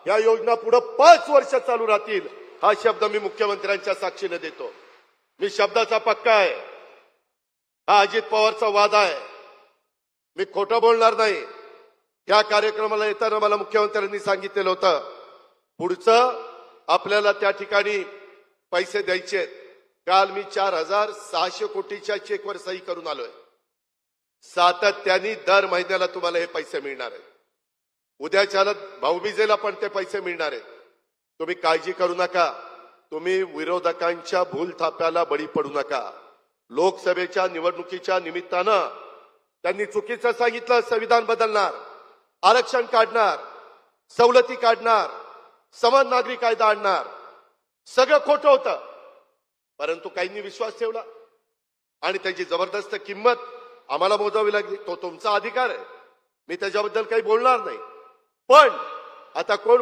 या योजना पुढे 5 वर्ष चालू राहतील हा शब्द मी मुख्यमंत्र्यांच्या साक्षीने देतो। मी शब्दाचा पक्का आहे। हा अजित पवारचा वाद आहे, मी खोटं बोलणार नाही। या कार्यक्रमाला येताना मला मुख्यमंत्र्यांनी सांगितलेलं होतं पुढचं आपल्याला त्या ठिकाणी पैसे द्यायचे। काल मी 4600 कोटीच्या चेकवर सही करून आलोय। सातत्याने दर महिन्याला तुम्हाला हे पैसे मिळणार आहेत। उद्याच्याला भाऊबीजेला पण ते पैसे मिळणार आहेत। तुम्ही काळजी करू नका, तुम्ही विरोधकांच्या भूलथाप्याला बळी पडू नका। लोकसभेच्या निवडणुकीच्या निमित्तानं त्यांनी चुकीचं सांगितलं, संविधान बदलणार, आरक्षण काढणार, सवलती काढणार, समान नागरिक कायदा आणणार, सगळं खोटं होतं। परंतु काहींनी विश्वास ठेवला आणि त्याची जबरदस्त किंमत आम्हाला मोजावी लागली। तो तुमचा अधिकार आहे, मी त्याच्याबद्दल काही बोलणार नाही। पण आता कोण